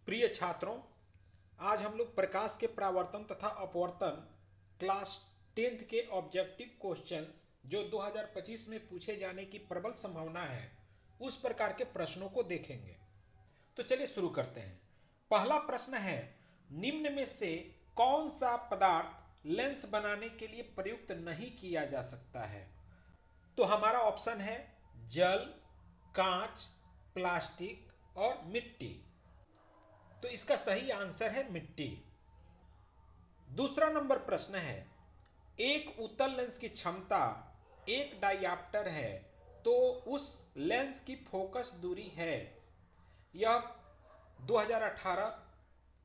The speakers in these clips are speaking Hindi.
प्रिय छात्रों, आज हम लोग प्रकाश के परावर्तन तथा अपवर्तन क्लास 10th के ऑब्जेक्टिव क्वेश्चंस जो 2025 में पूछे जाने की प्रबल संभावना है उस प्रकार के प्रश्नों को देखेंगे। तो चलिए शुरू करते हैं। पहला प्रश्न है, निम्न में से कौन सा पदार्थ लेंस बनाने के लिए प्रयुक्त नहीं किया जा सकता है? तो हमारा ऑप्शन है जल, कांच, प्लास्टिक और मिट्टी। तो इसका सही आंसर है मिट्टी। दूसरा नंबर प्रश्न है, एक उत्तल लेंस की क्षमता 1 डायऑप्टर है तो उस लेंस की फोकस दूरी है। यह 2018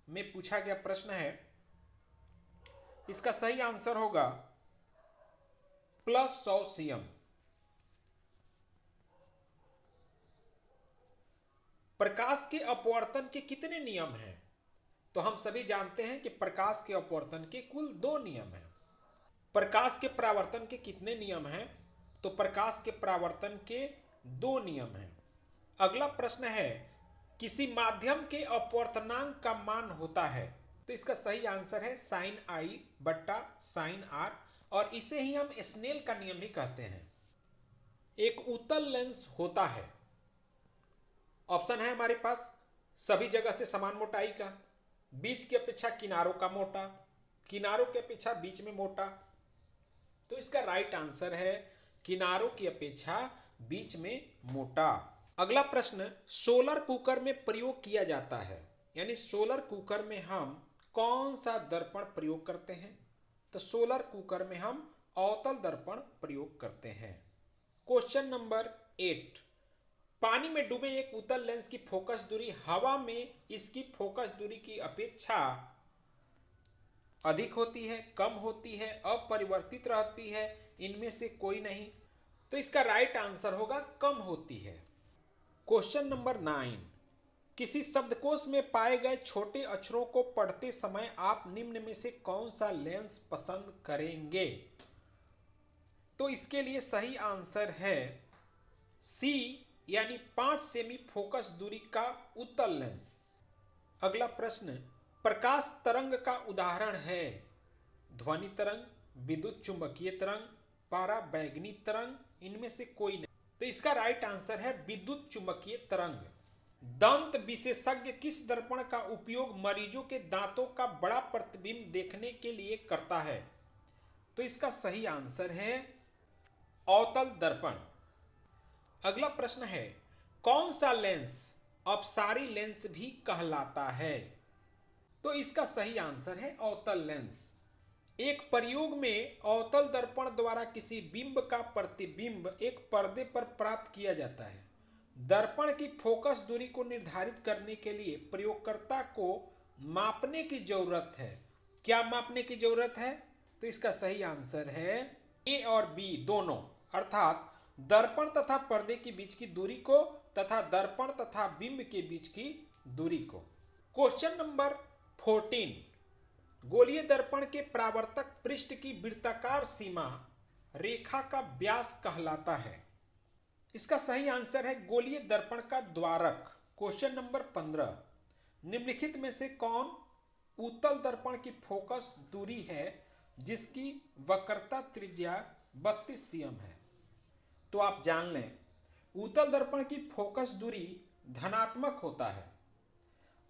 में पूछा गया प्रश्न है। इसका सही आंसर होगा +100 cm। प्रकाश के अपवर्तन के कितने नियम हैं? तो हम सभी जानते हैं कि प्रकाश के अपवर्तन के कुल 2 नियम हैं। प्रकाश के परावर्तन के कितने नियम हैं? तो प्रकाश के परावर्तन के 2 नियम हैं। अगला प्रश्न है, किसी माध्यम के अपवर्तनांक का मान होता है? तो इसका सही आंसर है sin I बट्टा sin R, और इसे ही हम स्नेल का नियम भी कहते हैं। एक उत्तल लेंस होता है, ऑप्शन है हमारे पास सभी जगह से समान मोटाई का, बीच की अपेक्षा किनारों का मोटा, किनारों की अपेक्षा बीच में मोटा। तो इसका राइट आंसर है किनारों की अपेक्षा बीच में मोटा। अगला प्रश्न, सोलर कुकर में प्रयोग किया जाता है, यानी सोलर कुकर में हम कौन सा दर्पण प्रयोग करते हैं? तो सोलर कुकर में हम अवतल दर्पण प्रयोग करते हैं। क्वेश्चन नंबर 8, पानी में डूबे एक उत्तल लेंस की फोकस दूरी हवा में इसकी फोकस दूरी की अपेक्षा अधिक होती है, कम होती है, अपरिवर्तित रहती है, इनमें से कोई नहीं। तो इसका राइट आंसर होगा कम होती है। क्वेश्चन नंबर 9, किसी शब्दकोश में पाए गए छोटे अक्षरों को पढ़ते समय आप निम्न में से कौन सा लेंस पसंद करेंगे? तो इसके लिए सही आंसर है सी, यानी 5 सेमी फोकस दूरी का उत्तल लेंस। अगला प्रश्न, प्रकाश तरंग का उदाहरण है ध्वनि तरंग, विद्युत चुंबकीय तरंग, पराबैंगनी तरंग, इनमें से कोई नहीं। तो इसका राइट आंसर है विद्युत चुंबकीय तरंग। दंत विशेषज्ञ किस दर्पण का उपयोग मरीजों के दांतों का बड़ा प्रतिबिंब देखने के लिए करता है? तो इसका सही आंसर है अवतल दर्पण। अगला प्रश्न है, कौन सा लेंस अपसारी लेंस भी कहलाता है? तो इसका सही आंसर है अवतल लेंस। एक प्रयोग में अवतल दर्पण द्वारा किसी बिंब का प्रतिबिंब एक पर्दे पर प्राप्त किया जाता है। दर्पण की फोकस दूरी को निर्धारित करने के लिए प्रयोगकर्ता को मापने की जरूरत है। क्या मापने की जरूरत है? तो इसका सही आंसर है ए और बी दोनों, अर्थात दर्पण तथा पर्दे के बीच की दूरी को तथा दर्पण तथा बिंब के बीच की दूरी को। क्वेश्चन नंबर 14, गोलीय दर्पण के परावर्तक पृष्ठ की वृत्ताकार सीमा रेखा का व्यास कहलाता है। इसका सही आंसर है गोलीय दर्पण का द्वारक। क्वेश्चन नंबर 15, निम्नलिखित में से कौन उत्तल दर्पण की फोकस दूरी है जिसकी वक्रता त्रिज्या 32 cm है? तो आप जान लें, उत्तल दर्पण की फोकस दूरी धनात्मक होता है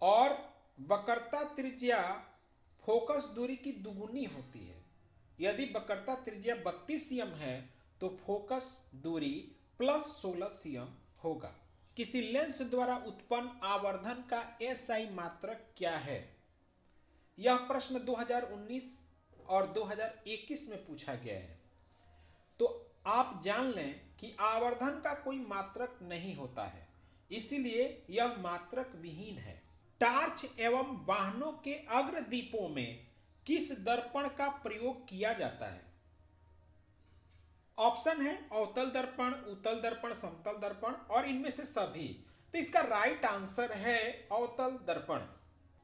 और वक्रता त्रिज्या फोकस दूरी की दुगुनी होती है। यदि वक्रता त्रिज्या 32 cm है तो फोकस दूरी +16 cm होगा। किसी लेंस द्वारा उत्पन्न आवर्धन का SI मात्रक क्या है? यह प्रश्न 2019 और 2021 में पूछा गया है। तो आप जान लें कि आवर्धन का कोई मात्रक नहीं होता है, इसीलिए यह मात्रक विहीन है। टार्च एवं वाहनों के अग्रदीपों में किस दर्पण का प्रयोग किया जाता है? ऑप्शन है अवतल दर्पण, उत्तल दर्पण, समतल दर्पण और इनमें से सभी। तो इसका राइट आंसर है अवतल दर्पण।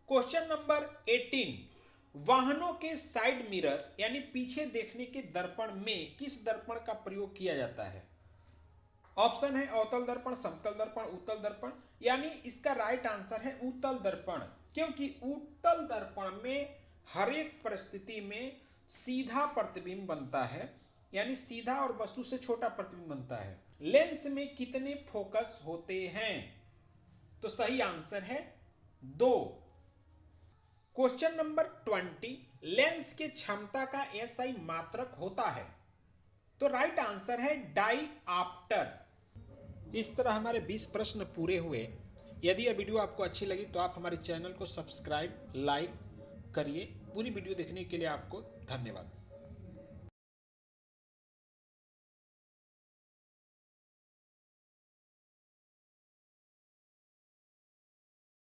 क्वेश्चन नंबर 18, वाहनों के साइड मिरर यानी पीछे देखने के दर्पण में किस दर्पण का प्रयोग किया जाता है? ऑप्शन है अवतल दर्पण, समतल दर्पण, उत्तल दर्पण, यानी इसका राइट आंसर है उत्तल दर्पण, क्योंकि उत्तल दर्पण में हर एक परिस्थिति में सीधा प्रतिबिंब बनता है, यानी सीधा और वस्तु से छोटा प्रतिबिंब बनता है। लेंस में कितने फोकस होते हैं? तो सही आंसर है 2। क्वेश्चन नंबर 20, लेंस के क्षमता का एसआई मात्रक होता है? तो राइट आंसर है डाईऑप्टर। इस तरह हमारे 20 प्रश्न पूरे हुए। यदि यह वीडियो आपको अच्छी लगी तो आप हमारे चैनल को सब्सक्राइब, लाइक करिए। पूरी वीडियो देखने के लिए आपको धन्यवाद।